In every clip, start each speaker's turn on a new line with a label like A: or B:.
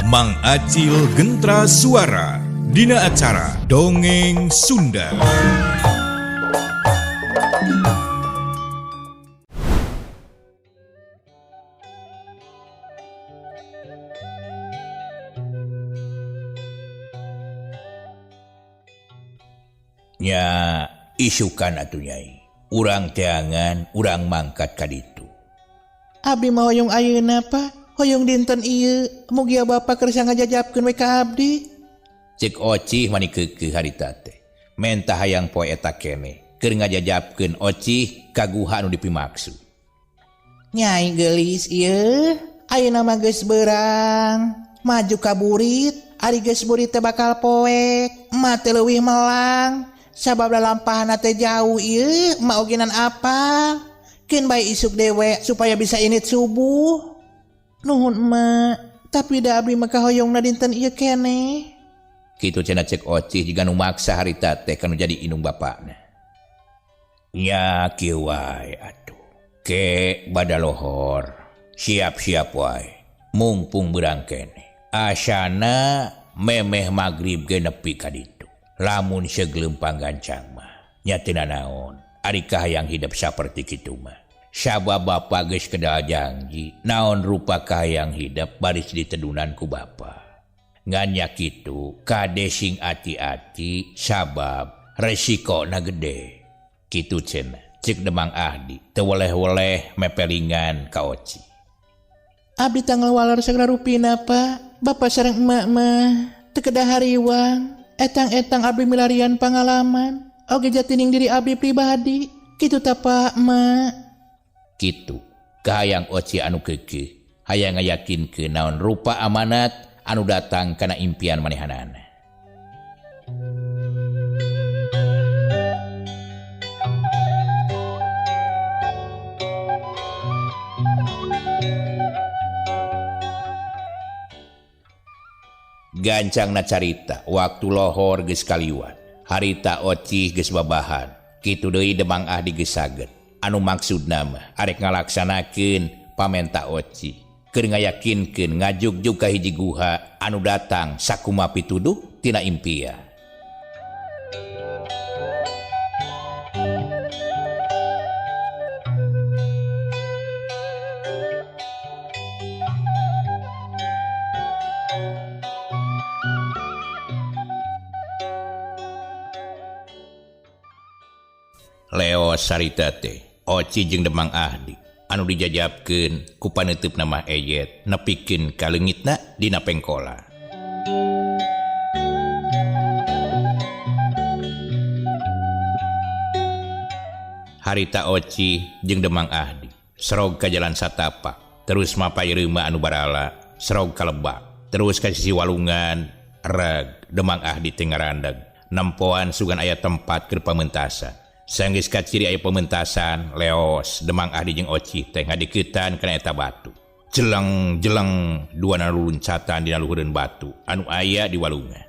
A: Mang Acil Gentra Suara dina acara Dongeng Sunda.
B: Nya isukan atuh Nyai. Urang teangan, urang mangkat ka ditu.
C: Abdi mah hoyong ayeuna Pak, hoyong dinten ieu mugia Bapa kersa ngajajabkeun we ka abdi.
B: Cek Ocih mani keukeuh harita teh. Menta hayang poe eta keneh keur ngajajabkeun Ocih ka guha anu dipimaksud.
C: Nyai geulis ieu, ayeuna mah geus beurang, maju ka burit, ari geus burit teh bakal poek, emah teh leuwih melang. Sabab lalampahan teh jauh ieu, emak ogenan apal. Keun bae isuk dewe supaya bisa init subuh. Nuhun emak, tapi da abdi mah kahoyongna dinten ieu keneh.
B: Kitu cenah cek Ocih jiga nu maksa harita teh kanu jadi inung bapakna. Nya kieu wae atuh. Ke bada lohor, siap-siap wae. Mumpung beurang keneh. Asyana memeh magrib ge nepi ka ditu. Lamun segelempang gancang mah nya teu naon, ari kahayang hidup saperti kitu mah. Sabab bapa geus kedah janji, naon rupa kahayang hidup baris ditedunan ku bapa. Ngan nya kitu, kade sing ati-ati sabab resikona gede. Kitu cenah, cek Demang Ahdi, teu weleh-weleh mepelingan ka Ocih.
C: Abdi tanggal walar sagala rupina Pak, Bapa sareng emak mah teu kedah hariwang. Etang-etang abdi milarian pangalaman, oge jatining diri abdi pribadi. Kitu ta Pak, Mak.
B: Kitu, kahayang Ocih anu keukeuh, hayang ngayakinkeun naon rupa amanat anu datang kana impian manehanana. Gancangna carita waktu lohor geus kaliwat. Harita Ocih geus babahan. Kitu deui Demang Ahdi geus saged. Anu maksudna mah arek ngalaksanakeun pamenta Ocih. Keur ngayakinkeun ngajugjug ka hiji guha anu datang sakumaha pituduh tina impian. Leos sarita teh Ocih jeung Demang Ahdi anu dijajabkeun ku paneuteup nama Eyet nepikeun ka leungitna dina pengkola. Harita Ocih jeung Demang Ahdi serog ka jalan satapak, terus mapai reuma anu barala, serog ka Lebak, terus ka sisi walungan reg Demang Ahdi teh ngarandag nempoan sugan aya tempat keur pamentasan. Sanggeus kaciri aya pementasan, Leos, Demang Ahdi jeung Ocih teh ngadikeutan kana eta batu. Jeleng-jeleng duana luluncatan dina luhureun batu anu aya di walungan.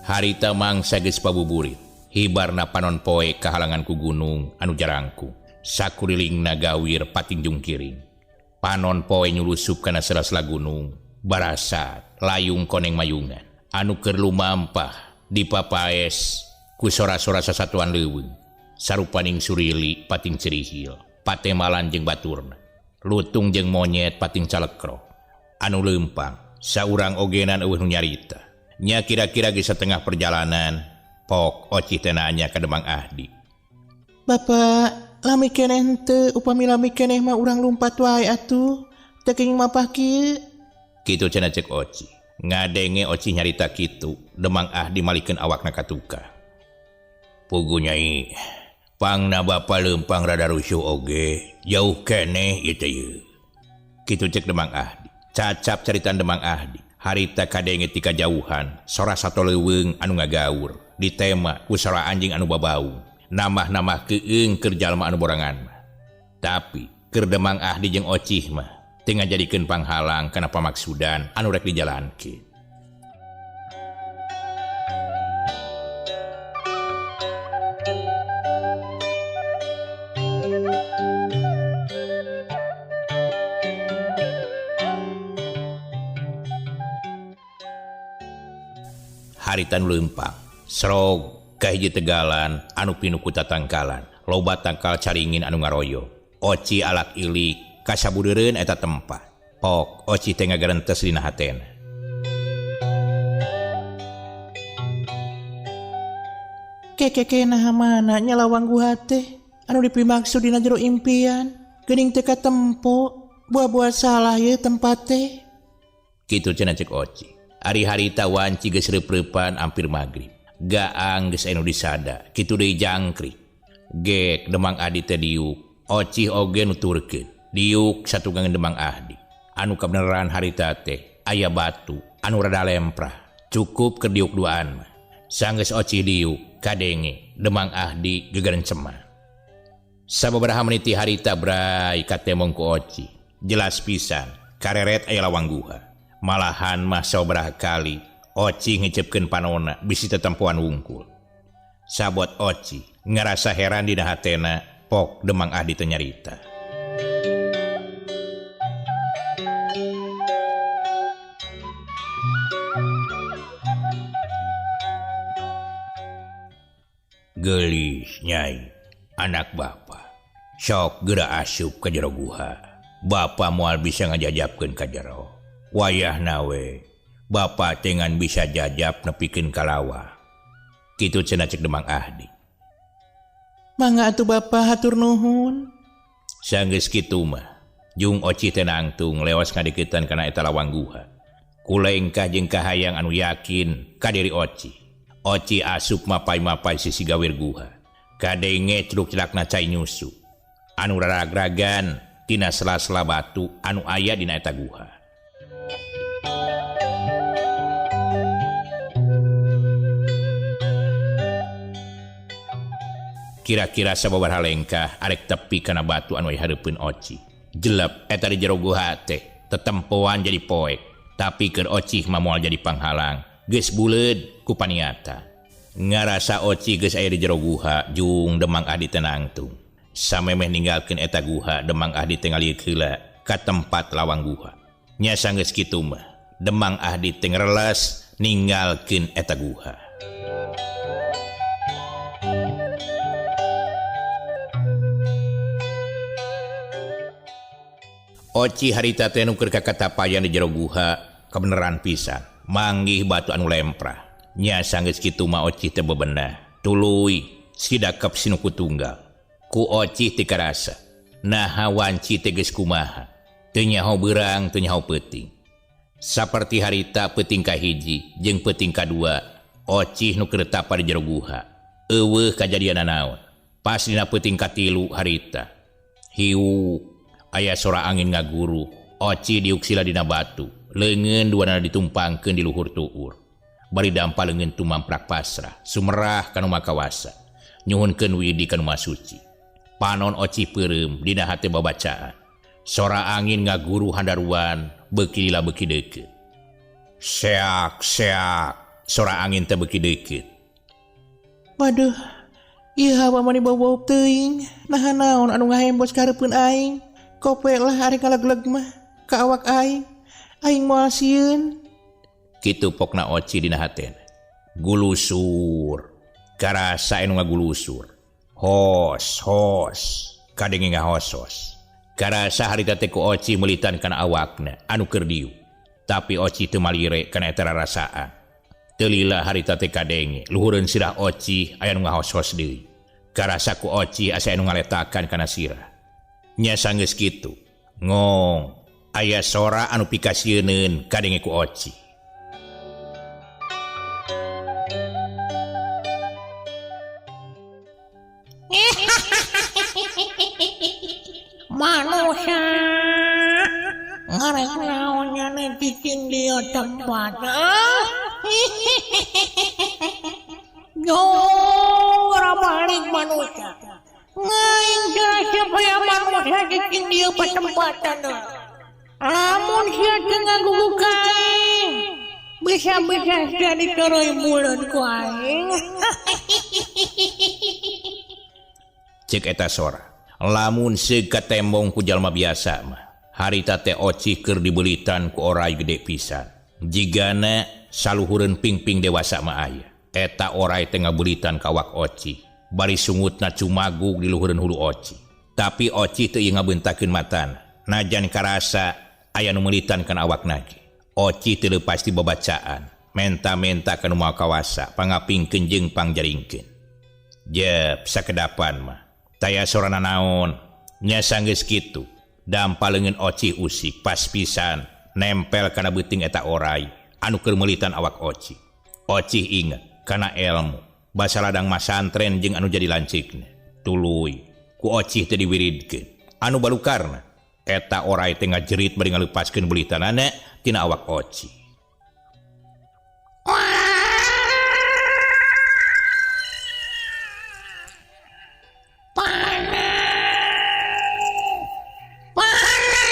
B: Harita mangsa geus pabuburit, hibarna panon poe kahalangan ku gunung anu jarangku. Sakurilingna gawir patinjung kiring. Panon poe nyulusup kana sela-sela gunung, barasat layung koneng mayungan anu keur lumampah dipapaes ku sora-sora sasatuan leuweung sarupaning surili pating cerihil, patemalan jeung baturna, lutung jeung monyet pating calekro anu leumpang saurang ogenan eueuh nu nyarita. Nya kira-kira geus satengah perjalanan pok Ocih teh nanya ka Demang Ahdi.
C: Bapak, lami keneh teu upami lami keneh mah urang lumpat wae atuh. Teu kenging mapah kieu.
B: Kitu cenah cek Ocih. Ngadenge Ocih nyarita kitu, Demang Ahdi malikeun awakna ka tukang. Pugu Nyai, pangna Bapa leumpang rada rusuh oge, jauh keneh ieu teh yeuh. Kitu cek Demang Ahdi. Cacap caritan Demang Ahdi. Harita kadenge ti kajauhan, sora sato leuweung anu ngagaur, ditema ku sora anjing anu babau. Namah-namah keung keur jalma anu borangan mah. Tapi keur Demang Ahdi jeung Ocih mah teu ngajadikeun panghalang kana pamaksudan anu rek dijalankeun. harita nu leumpang serog kahiji tegalan anu pinuku tatangkalan loba tangkal caringin anu ngaroyo Oci alak ilik kasabudeureun eta tempat pok Oci teh ngagarentes dina hatena.
C: Keke nah mana nyalawang gua teh anu dipimaksud dina jero impian geuning teu katempo buah-buah salah ye tempat teh.
B: Kitu cenah cek Oci. Ari harita wanci geus repreupan ampir magrib. Gaang geus anu disada, kitu deui jangkrik. Gek Demang Ahdi teh diuk, Oci oge nuturkeun. Diuk satunggangan Demang Ahdi. Anu kabeneran harita teh aya batu anu rada lemprah. Cukup keur diuk duaan mah. Sanggeus Oci diuk, kadenge Demang Ahdi geugeureun ceman. Sababaraha menit harita bray katemong ku Oci. Jelas pisan, kareret aya lawang guha. Malahan mah sabaraha kali Oci ngecepkeun panonna bisi tetempoan wungkul. Sabot Oci ngerasa heran dina hatena pok Demang Ahdi teu nyarita. Geulis Nyai, anak bapa sok geura asup ka jero guha. Bapa moal bisa ngajajabkeun ka jero. Wayah nawe bapa tengan bisa jajab nepikeun kalawa. Kitu cenah cek Demang Ahdi.
C: Mangga atuh bapa hatur nuhun.
B: Sanggeus kitu mah jung Oci teh nangtung leos ngadeuketan kana eta lawang guha. Kulengkah jeung kahayang anu yakin ka diri Oci. Oci asup mapai-mapai sisi gawir guha. Kadenge celuk-celakna cai nyusu. Anu raragragan tina sela-sela batu anu aya dina eta guha. Kira-kira sababaraha lengkah arek tepi kana batu anu aya hareupeun Oci. Jelep eta di jero guha teh tetempoan jadi poek, tapi keur Oci mah moal jadi panghalang, geus buleud ku paniata. Ngarasa Oci geus aya di jero guha, jung Demang Ahdi teh nangtung. Samemeh ninggalkeun eta guha, Demang Ahdi teh ngalieur heula ka tempat lawang guha. Nya sanggeus kitu mah, Demang Ahdi teh ngreles ninggalkeun eta guha. Oci harita teh nu keur kakatapayan di jero guha kebeneran pisan, manggih batu anu lemprah. Nya sanggeus kitu mah Oci teh bebenah, tuluy sidakep sinuku tunggal. Ku Oci teu karasa, naha wanci teh geus kumaha. Teu nyaho beurang, teu nyaho peuting. Saperti harita peuting kahiji jeung peuting kadua, Oci nu keur tapa di jero guha. Eueuh kajadian naon. Pas dina peuting katilu harita. Hiu aya sora angin ngaguru. Oci diuk sila dina batu. Leungeun duana ditumpangkeun di luhur tuur. Bari dampa leungeun tumamprak pasrah. Sumerah kanu makawasa. Nyuhunkeun widi kanu masuci. Panon Oci peureum dina hate babacaan. Sora angin ngaguru handaruan beuki lila beuki deukeut. Seak seak. Sora angin teh beuki deukeut.
C: Waduh, ieu hawa mah dibawa teuing. Naha naon anu ngahembos ka hareupeun aing. Kopek lah ari ngalegleg mah ka awak aing. Aing moal sieun.
B: Kitu pokna Oci dina hatena. Gulusur. Karasa anu ngagulusur. Hos, kadenge ngahosos. Karasa harita teh ku Oci melitan kana awakna anu keur diuk. Tapi Oci teu malire kana eta rarasaan. Teu lila harita teh kadenge luhureun sirah Oci aya nu ngahosos deui. Karasa ku Oci asa anu ngaletakan kana sirah. Nya sanggeus kitu, ngong aya sora anu pikasieun kadenge ku Oci.
D: Manusia ngarek naonnya nih bikin dia tempat yo balik manusia ngain siapa yang manusia bikin dia pertempatan lamun sia tengah gugu kain bisa-bisa jadi teroi mulut ku aing.
B: Cek eta sora lamun seug katembong ku jalma biasa mah harita teh Oci keur dibeulitan ku oray gede pisan. Jigana saluhureun pingping dewasa mah aya. Eta orai tengah belitan kawak Oci. Bari sungutna cumagug di luhureun hulu Oci. Tapi Oci teu ieu ngabentakeun matana. Najan karasa aya nu melitan kana awakna ge. Oci teu leupas ti babacaan. Menta-menta kana moal kawasa pangapingkeun jeung pangjaringkeun. Jep sakedapan mah. Taya sorana naon. Nya sanggeus kitu. Dampaleungeun Oci usik pas pisan nempel kana beuting eta orai anu keur melitan awak Oci. Oci inget kana ilmu basa ladang masantren jeung anu jadi lancikna. Tuluy ku Oci teu diwiridkeun. Anu balukarna eta orai teh ngajerit bari ngaleupaskeun belitanana tina awak Oci.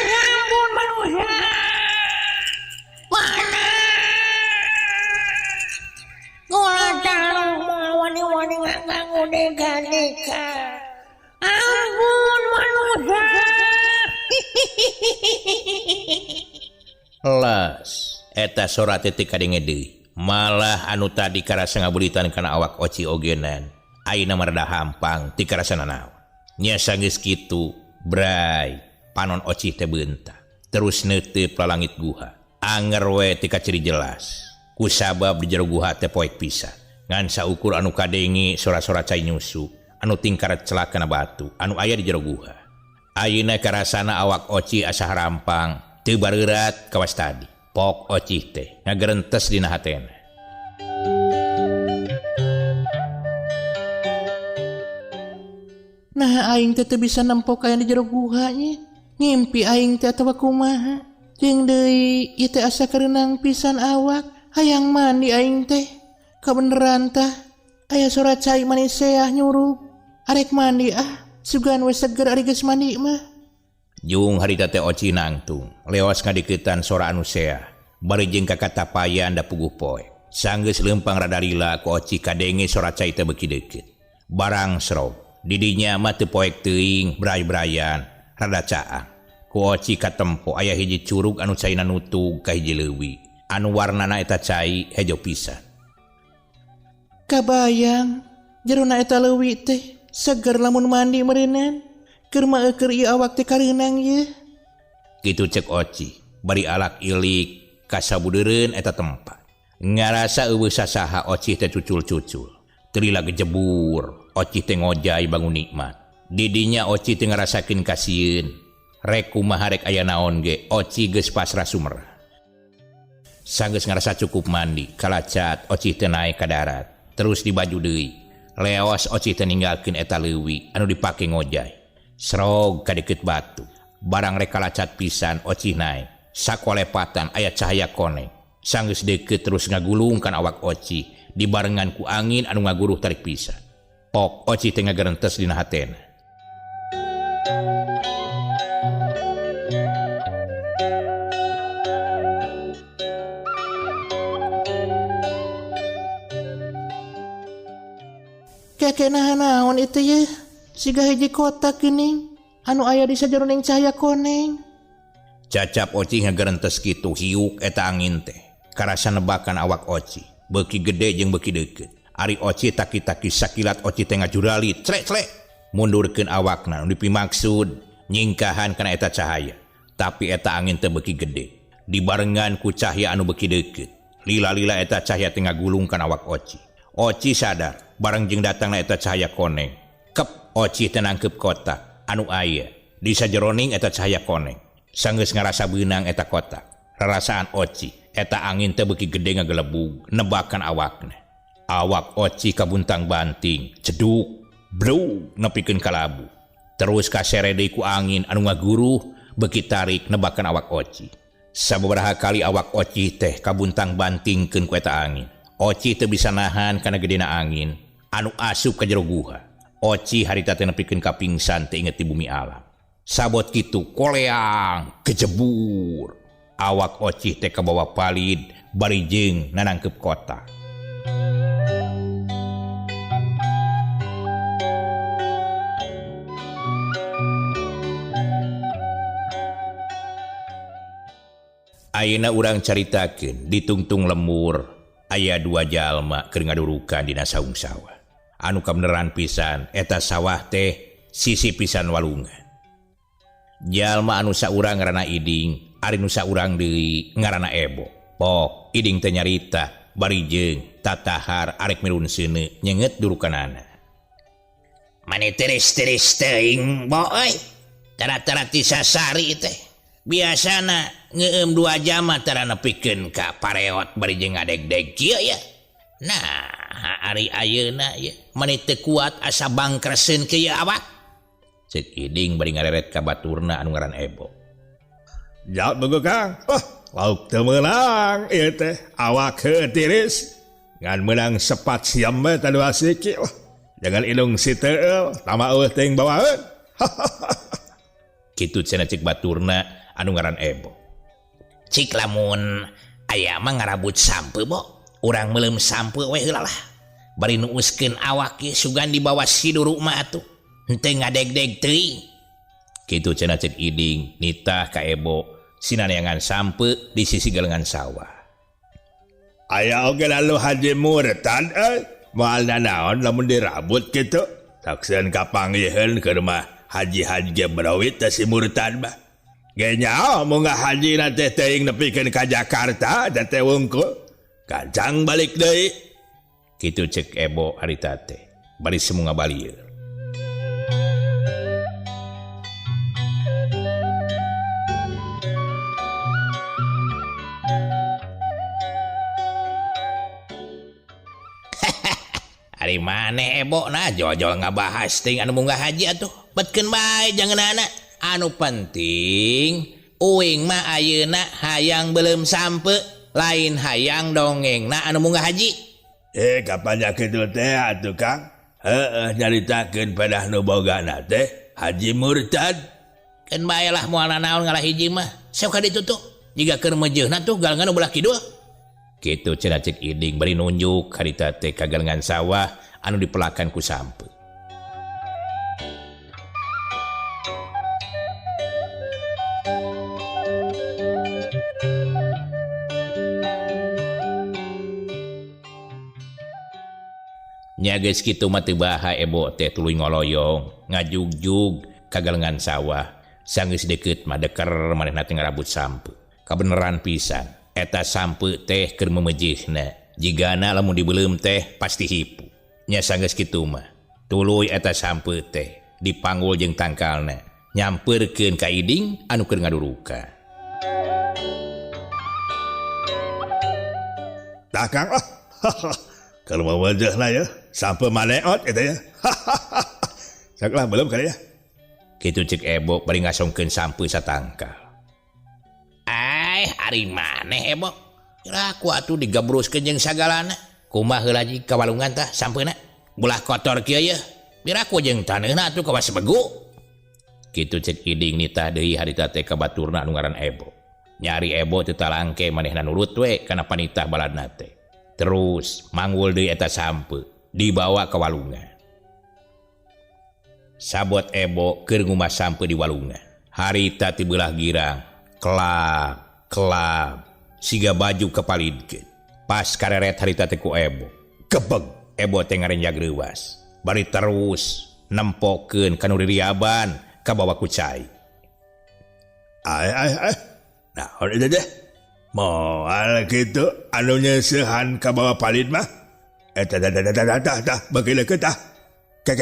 D: Ampun manusia.
B: Las eta sora teh teu kadenge deui. Malah anu tadi karasa ngabulitan kana awak Oci ogenan ayeuna mah rada hampang ti karasa nanaon. Nya sanggeus kitu bray panon Oci teh beuntak terus neuteup ka langit guha. Anger we ti kaciri jelas. Kusabab di jero guha teh poek pisan. Ngan saukur anu kadenge sora-sora cai nyusu anu tingkaret celak kana batu anu aya di jero guha. Ayeuna karasana awak Oci asa rampang teu bareurat kawas tadi. Pok Oci teh ngagerentes dina hatena.
C: Nah aing teh teu bisa nempok aya di jero guha nya. Ngimpi aing teh atawa kumaha. Jeung deui ieu teh asa kerenang pisan awak. Hayang mandi aing teh. Kabeneran tah aya sora cai manisea nyuruh. Arek mandi sugan we seger ari geus mandi mah.
B: Jung harita teh Oci nangtung leos ngadiketan sora anu sea bari jeung kakatapayan da puguh poe. Sanggeus leumpang rada lila ku Oci kadenge sora cai teh beuki deukeut. Barang srog didinya mah teu poek teuing bray-brayan rada caang. Ku Oci katempo aya hiji curug anu caina nutug ka hiji leuwih anu warnana eta cai hejo pisan.
C: Kabayang jerona eta leuwih teh seger lamun mandi meureunnan. Keur maeukeur ieu awak teh kareunang ye.
B: Kitu cek Oci bari alak ilik ka sabudeureun eta tempat. Ngarasa eueuh sasaha Oci teh cucul-cucul. Teu lila gejebur Oci teh ngojay bangun nikmat. Didinya Oci teh ngarasakeun kasieun. Rek kumaha rek aya naon ge Oci geus pasrah sumerah. Sanggeus ngarasa cukup mandi kalacat Oci teh naek ka darat. Terus di baju deui. Leos Oci teh ninggalkeun eta leuwih anu dipake ngojay. Srog ka deukeut batu. Barang rek kalacat pisan Oci naek. Sakolepatan aya cahaya koneng. Sanggeus deukeut terus ngagulungkan awak Oci dibarengan ku angin anu ngaguruh tarik pisan. Pok Oci teh ngagerentes dina hatena.
C: Keke naon itu ye. Siga hiji kotak geuning anu aya di sajeroning cahaya koneng.
B: Cacap Oci ngagerentes kitu hiuk eta angin teh. Karasa nebakan awak Oci. Beuki gede jeung beuki deukeut. Ari Oci taki-taki sakilat Oci teh ngajurali clek-clek. Mundurkeun awakna anu dipimaksud nyingkahan kana eta cahaya. Tapi eta angin teh beuki gede. Dibarengan ku cahaya anu beuki deukeut. Lila-lila eta cahaya teh ngagulungkan awak Oci. Oci sadar bareng jeung datangna eta cahaya koneng. Kep Oci teh nangkep kotak anu aya di sajeroning eta cahaya koneng. Sanggeus ngarasa beunang eta kotak. Rarasaan Oci eta angin teh beuki gede ngagelebug nebakan awakna. Awak Oci kabuntang banting ceduk blug nepikeun kalabu. Terus kasere deui ku angin anu ngaguruh beuki tarik nebakan awak Oci. Sababaraha kali awak Oci teh kabuntang bantingkeun ku eta angin. Oci teu bisa nahan kana gedena angin anu asup ka jero guha. Oci harita teh nepikeun ka pingsan teh inget di bumi alam. Sabot kitu koleang kejebur. Awak Oci teh kabawa palid bari jeung nanangkep kotak. Ayeuna urang caritakeun di tungtung lemur aya 2 jalma keur ngadurukan dina saung sawah. Anu kabeneran pisan eta sawah teh sisi pisan walungan. Jalma anu saurang ngaranna Iding, ari nu saurang deui ngaranna Ebo. Pok Iding teh nyarita bari jeung tatahar arek mirun seuneu nyenget durukanana.
E: Mane teres-teres teuing boy. Tara-tara ti sasari teh. Biasana ngeueum 2 jam tara nepikeun ka pareot bari jeung ngadeg-deg kieu ya. Nah, ari ayeuna ya mane teu kuat asa bangkreseun kieu awak.
B: Ceuk Iding bari ngareret ka baturna anu ngaran Ebo.
F: Jak bego Kang. Lauk teu meunang ieu teh awak heueuh tiris. Ngan meunang sepat siam bae tanu asik. Jangan indung si teueul, tama eueuh teuing bawaeun.
B: Kitu cenah ceuk baturna anu ngaran Ebo.
E: Cik lamun aya mah ngarabut sampe bo. Urang meuleum sampe we heula lah. Bari nuuskeun awak ge sugan di bawah siduru mah atuh. Henteu ngadeg-deg teuing.
B: Kitu cenah ceuk Iding nitah ka Ebo sinaneangan sampe di sisi galengan sawah.
F: Aya oge lalu Haji Murtad moal naon lamun dirabut kitu. Takseun kapanggieun ke rumah Haji-haji Gebrawit teh si Murtad mah. Ge nyaho mun haji na teh teuing nepikeun ka Jakarta teh wungkul. Kancang balik deui.
B: Kitu ceuk Ebo harita teh. Bari semu ngabalieur.
E: Ari maneh Ebo nah jol-jol ngabahas ting anu munggah haji atuh. Betkeun bae jangeunana. Anu penting uing mah ayeuna hayang beuleum sampe lain hayang dongengna anu munggah haji.
F: Kapan kitu teh atuh Kang? Heeh nyaritakeun padah nu bogana teh Haji Murtad.
E: Keun bae lah moal naon ngalah hiji mah. Sok ka ditu tuh. Jiga keur meujeuhna tuh galengan nu belah kidul.
B: Kitu cenah ceuk Iding bari nunjuk harita teh ka galengan sawah anu dipelakan ku sampe. Nya geus kitu mah teu baha Ebo teh tuluy ngoloyong ngajugjug ka galengan sawah. Sanggeus deukeut mah deker manehna teh ngarabut sampe. Kabeneran pisan eta sampe teh keur memejihna. Jigana lamun dibeuleum teh pasti hipu. Nya sanggeus kitu mah tuluy eta sampe teh dipanggul jeung tangkalna nyampeurkeun ka Iding anu keur ngadurukan.
F: Tah Kang. Kalau mau wajah lah ya, sampai maneot itu ya. Saklah belum kali ya.
B: Kitu ceuk Ebo bari ngasongkeun sampe satangkal.
E: Ari maneh Ebo. Kira ku atuh digabruskeun jeung sagalana. Kumaha heula ji ka walungan tah sampeuna. Bulah kotor kieu ye. Bira ku jeung taneuna atuh kawas begu.
B: Kitu ceuk Iding nitah deui harita teh ka baturna anu ngaran Ebo. Nyari Ebo teu talangke manehna nurut we kana panitah baladna teh. Terus manggul deui eta sampe dibawa ke walungan. Sabot Ebo keur ngumah sampe di walungan. Harita ti beulah girang kelap siga baju kepalidkeun. Pas kareret harita teh ku Ebo. Gebeg Ebo teh ngarenjag leuwas. Bari terus nempokeun ka nu ririaban ka bawah ku cai.
F: Naon itu deh? Moal gitu anu nyeusehan ka bawah palid mah. Tah bagileukeun tah. Kek.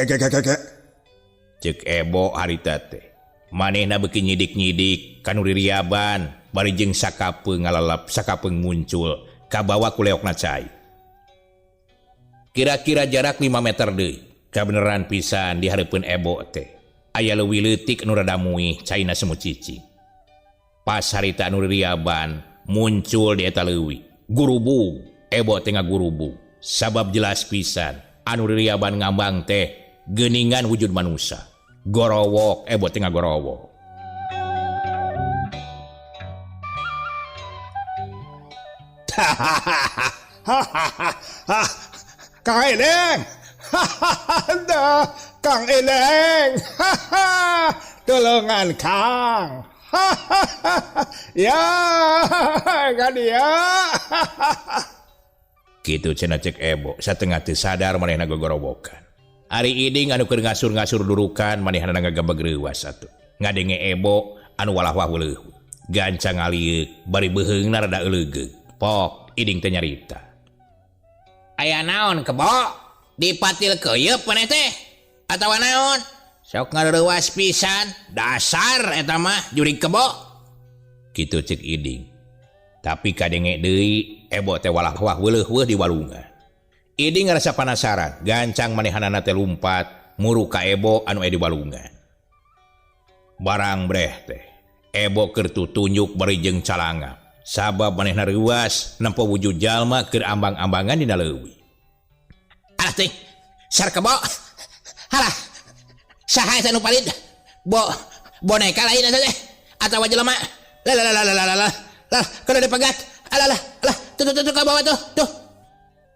B: Ceuk Ebo harita teh. Manehna beuki nyidik-nyidik ka nu ririaban bari jeung sakapeung ngalalap sakapeung muncul ka bawah ku leokna cai. Kira-kira jarak 5 meter deui. Kabeneran pisan di hareupeun Ebo teh. Aya leuwih leutik nu rada muih caina semu cicing. Pas harita nu ririaban muncul di eta leuwih. Gurubug Ebo teh ngagurubug. Sabab jelas pisan anu ririaban ngambang teh geuningan wujud manusia. Gorowok Ebo teh ngagorowok.
F: Kang Eleng. Kang Eleng. Tolongan Kang. Ya, kan ya.
B: Kitu cenah cek Ebo satengah teu sadar manehna gogorobokan. Ari Iding anu keur ngasur-ngasur durukan manehna ngagabag reuwas atuh. Ngadenge Ebo anu walah-wah weuleuh. Gancang ngaliuk bari beuheungna rada euleugeuh. Pok Iding teh nyarita.
E: Aya naon kebo? Dipatil keuyeub maneh teh? Atawa naon? Sok ngareuwas pisan, dasar eta mah jurig kebo.
B: Kitu cek Iding. Tapi kadenge deui Ebo teh walah-wah weuleuh di walungan. Iding ngarasa penasaran, gancang manehanana teh lumpat muru ka Ebo anu aya di walungan. Barang breh teh Ebo keur tutunjuk bari jeung calangap. Sabab manehna reuwas nempo wujud jalma keur ambang-ambangan dina leuwih.
E: Alah teh, sar kebo. Halah. Saha eta nu palid? Boneka lain eta teh atawa jelema? Lah, kada dipegat. Alah, tuh ka bawah tuh.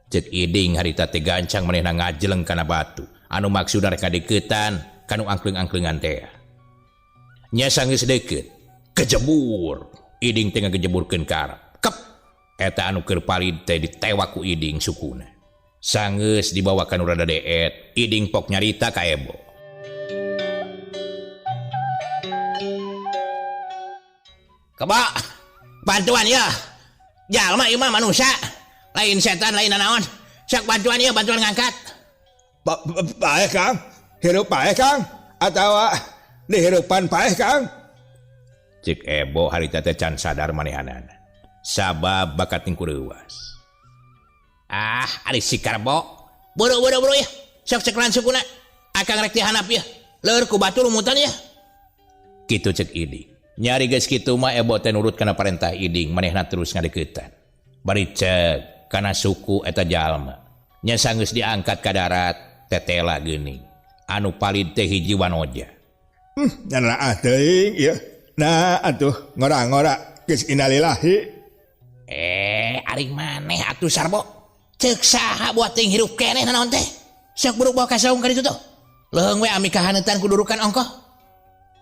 B: Cek Iding harita teh gancang manehna ngajeleng kana batu anu maksudna rek ngadeukeutan kanu angkleng-angklengan teh. Nya sanggeus deukeut, kejebur. Iding teh ngagejeburkeun ka arep. Kep. Eta anu keur palid teh ditewak ku Iding sukuna. Sanggeus dibawa ka nu rada deet, Iding pok nyarita ka Ebo.
E: Kebo, bantuan ya. Jalma ieu mah manusia. Lain setan, lain naon. Sok bantuan ya, bantuan ngangkat.
F: Paeh Kang, hirup paeh Kang, atawa dihirupan paeh Kang.
B: Cek Ebo harita teh can sadar manehanana. Sabab bakat tingku reuwas.
E: Ari si Karbo. Buru ya. Sok cekelan sukuna. Akang rek dihanap ya. Leur ku batu lumutan ya.
B: Kitu cek Iding. Nyari geus kitu mah Ebo teh nurut kana parentah Iding, manehna terus ngadeuketan. Bari cek kana suku eta jalma. Nya sanggeus diangkat ka darat, tetela geuning. Anu palid teh hiji wanoja.
F: Nyana teuing ieu. Nah atuh ngora-ngora geus innalillahi.
E: Ari maneh atuh Sarbo. Ceuk saha buat teuing hirup keneh naon teh? Sok buru bawa ka saung ka ditu tuh. Leung we ami kahaneutan ku durukan ongkoh.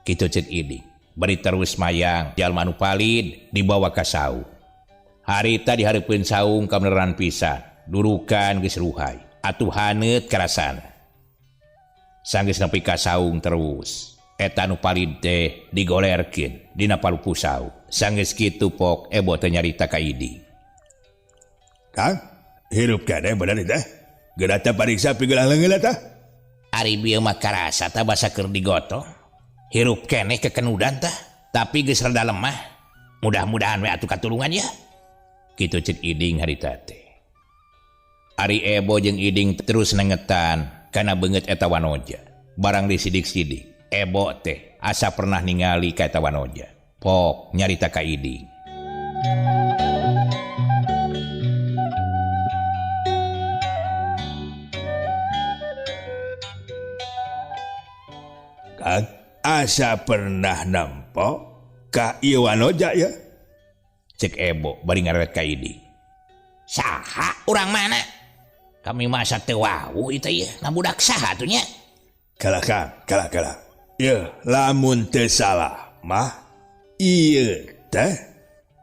B: Kitu cek Iding. Bari terus mayang jalma anu palid dibawa ka saung. Harita dihareupeun saung kabeneran pisan. Durukan geus ruhay. Atuh haneut karasana. Sanggeus nepi ka saung terus. Eta anu palid teh digolerkeun dina palupu saung. Sanggeus kitu pok Ebo teh nyarita ka Iding.
F: Kang, hirup keneh bener teh. Geura teh pariksa pigelang leungeul tah.
E: Ari bieu mah karasa tah basa keur digotong. Hirup keneh kekenudan tah, tapi geus rada lemah. Mudah-mudahan we atuh katulungan ya.
B: Kitu cek Iding harita teh. Ari Ebo jeung Iding terus nengetan kana beungeut eta wanoja. Barang disidik-sidik, Ebo teh asa pernah ningali ka eta wanoja. Pok nyarita ka Iding.
F: Kang, asa pernah nampo ka ieu wanoja ya?
B: Cek Ebo bari ngarewet ka Iding.
E: Saha urang mana? Kami masa teu wau ieu teh na budak saha atuh nya?
F: Kalah Kang, kalah. Ya, lamun teu salah mah ieu teh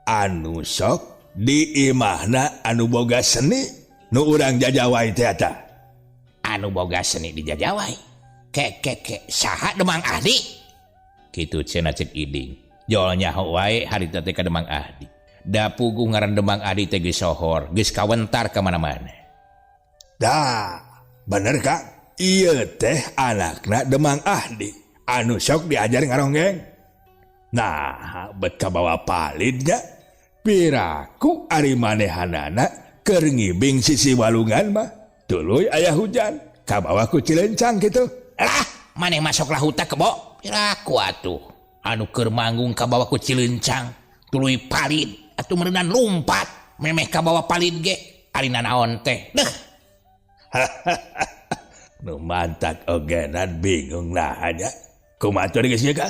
F: anu sok di imahna anu boga seni nu urang jajawai teh eta.
E: Anu boga seni di jajawai. Ke saha Demang Ahdi?
B: Kitu cenah cek Iding. Jol nyaho wae harita teh ka Demang Ahdi. Da puguh ngaran Demang Ahdi teh geus sohor, geus kawentar ka mana-mana.
F: Dah, bener Kang. Ieu teh anakna Demang Ahdi anu sok diajar ngaronggeng. Nah, bet kabawa palidnya piraku ari manehanana keur ngibing sisi walungan mah tuluy aya hujan kabawa ku Cilencang kitu.
E: Lah, maneh masuk lah huta kebo. Piraku atuh anu keur manggung kabawa ku Cilencang tuluy palid atuh meureunan lumpat memeh kabawa palid ge ari nanaon teh. Deuh.
F: Nu mantak ogenan bingung nahanya. Kumaha teh geus ieu Kang?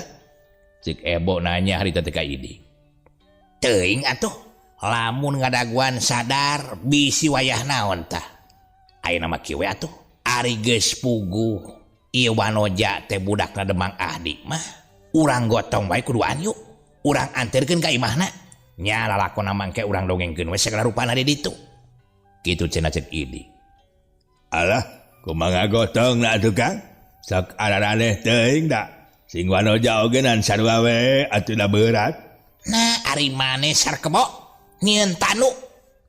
B: Cek Ebo nanya harita teh ka Iding.
E: Teuing atuh, lamun ngadaguan sadar bisi wayah naon tah. Ayeuna mah kieu we atuh, ari geus puguh ieu wanoja teh budakna Demang Ahdi mah urang gotong bae kuduan yuk. urang anterkeun ka imahna nya lalakonna mangke urang dongengkeun we segala rupana di ditu kitu cenah cek Iding.
F: Alah kumaha gotong na atuh Kang sok araneh teuing da sing wanoja ogenan sarua we atuh da berat.
E: Nah ari maneh sarkebo nyieun tanu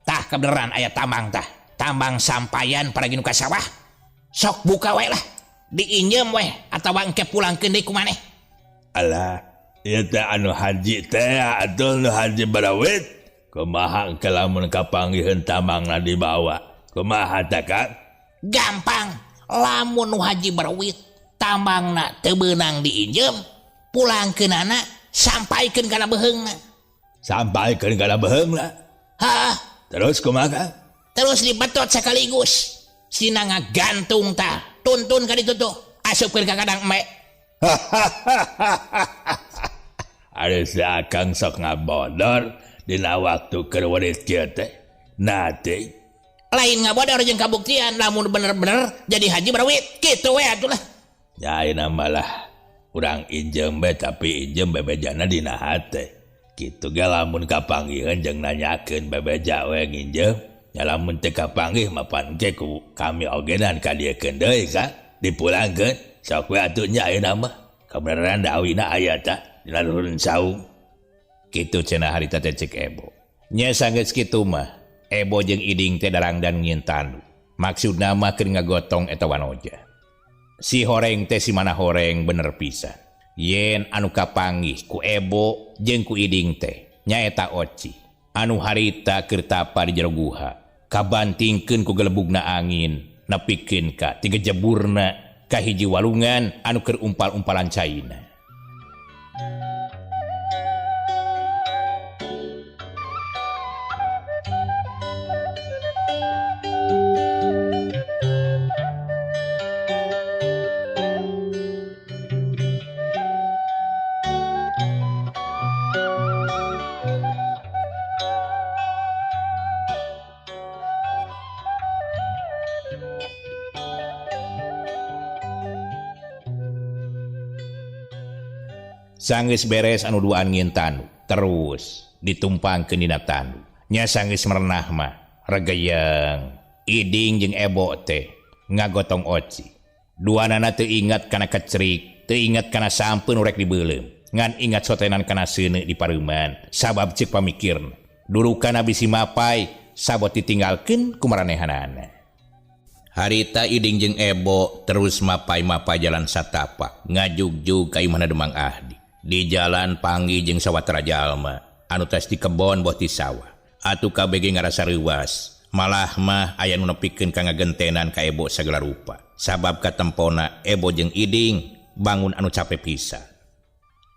E: tah kebeneran aya tambang tah tambang sampayan paragi nu ka sawah sok buka we lah diinjem we atawa engke pulangkeun deui ku maneh.
F: Alah ieu teh anu haji teh atuh nu haji barawit kumaha engke lamun kapanggiheun tambangna dibawa kumaha tah Kang?
E: Gampang lamun nu haji barawit tambangna teu beunang diinjem pulangkeunana sampaikeun kana beheungna.
F: Sampaikeun kana beheungna.
E: Hah,
F: Terus kumaha Kang?
E: terus dibetot sekaligus sina ngagantung tah tuntun ka ditu tuh asupkeun ka kadang eme.
F: Ada seakang sok ngabodor dina waktu keur werit kieu teh. Nate
E: Lain ngabodor jeung kabuktian lamun bener-bener jadi haji barawit kitu we atuh lah.
F: ya ayeuna malah urang injem bae tapi injem bebejana dina hate. Kitu ge lamun kapanggiheun jeung nanyakeun bebeja we nginjem. Ya lamun teu kapanggih mah pan ge ku kami ogenan kadiekeun deui Kang. Dipulangkeun sok we atuh nya ayeuna mah. Kabeneran da awina aya tah dina luhur saung.
B: Kitu cenah harita teh cek Ebo. Nya sanggeus kitu mah Ebo jeung Iding teh darangdan nyieun tandu. Maksudna mah keur ngagotong eta wanoja. Si horeng teh si mana horeng bener pisan. Yen anu kapanggih ku Ebo jeung ku Iding teh nyaeta Oci. Anu harita keur tapa di jero guha. Kabantingkeun ku gelebugna angin nepikeun ka tiga jeburna ka hiji walungan anu keur umpal-umpalan caina. Sanggeus beres anu duaan ngieun tandu, terus ditumpangkeun dina tandu. Nya sanggeus merenah mah regeyeng Iding jeung Ebo teh ngagotong Oci. Duanana teu ingat kana kecerik, teu ingat kana sampeun urek dibeulem, ngan ingat sotenan kana seuneu di pareuman sabab ceuk pamikirna. Durukana bisi mapai sabot ditinggalkeun ku maranehanana. Harita Iding jeung Ebo terus mapai-mapai jalan satapak ngajugjug ka imahna Demang Ahdi. Di jalan panggih jeung sawatara jalma anu tes di kebon boh ti sawah. Atuh kabeh ge ngarasa reuwas, malah mah aya nu nepikeun ka ngagentenan ka Ebo sagala rupa. Sabab katempona Ebo jeung Iding bangun anu capek pisan.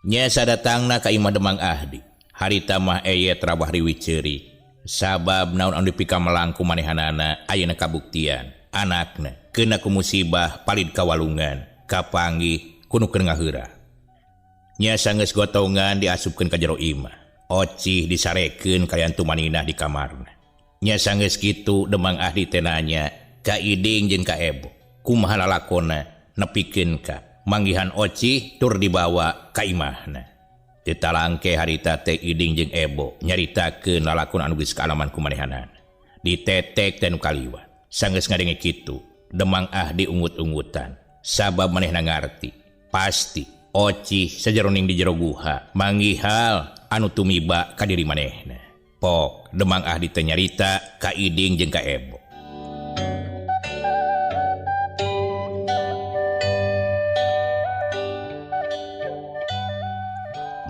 B: Nya sadatangna ka imah Demang Ahdi, harita mah eyet rabah riwih ceurik. Sabab naon anu dipika melangku manehanana ayeuna kabuktian. Anakna keuna ku musibah palid kawalungan kapanggih kuno keur ngaheurah. Nya sanggeus gotongan diasupkeun ka jero imah. Oci disarekeun kayantu maninah di kamarna. Nya sanggeus kitu Demang Ahdi teh nanya ka Iding jeung ka Ebo, kumaha lalakonna nepikeun ka manggihan Oci tur dibawa ka imahna. Teu talangke harita teh Iding jeung Ebo nyaritakeun lalakon anu geus kaalaman kumanehanana. Ditetek teh nu kaliwat. Sanggeus ngadenge kitu, Demang Ahdi ungut-ungutan. Sabab manehna ngarti, pasti Oci sajeroning di jero guha manggihal anu tumiba ka diri manehna. Pok Demang Ahdi teh nyarita ka Iding jeung ka Ebo.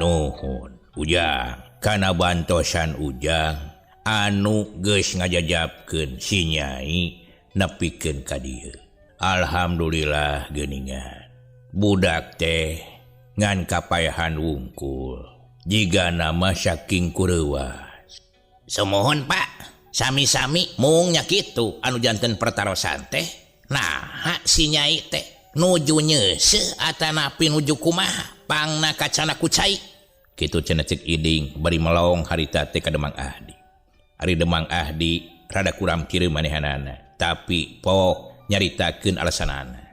B: Nuhun Ujang kana bantosan Ujang anu geus ngajajabkeun si Nyai nepikeun ka dieu. Alhamdulillah geuningan. Budak teh ngan kapayahan wungkul jiga nama saking kureuwas.
E: Sumohon Pak, sami-sami mung nya kitu anu janten pertarosan teh. Nah, si Nyai teh nuju nyeuseuh atanapi nuju kumaha pangna kacana ku cai.
B: Kitu cenah cek Iding bari melong harita teh ka Demang Ahdi. Ari Demang Ahdi rada kurang kieu manehanana, tapi pok nyaritakeun alasanana.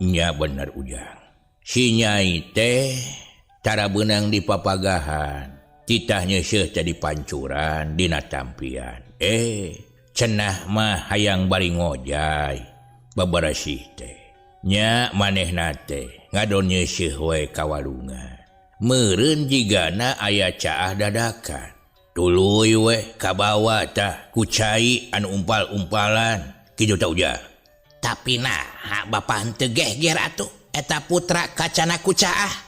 B: Nya bener Ujang. Si Nyai teh Tara benang di papagahan, titahnya syeh jadi pancuran dina tampian. Cenah mah hayang bari ngojay, babarasih teh. Nya manehna teh ngadonnya syeh we kawalungan. Meureun jigana aya caah dadakan. Tuluy we kabawa tah ku cai anu umpal-umpalan. Kitu tah ujar.
E: Tapi nah bapak henteu geger atuh eta putra kacana ku caah.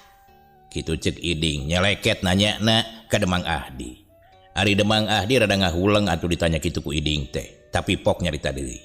B: Kitu cek Iding nyeleket nanyana ka Demang Ahdi. Ari Demang Ahdi rada ngahuleng atuh ditanya kitu ku Iding teh, tapi pok nyarita deui.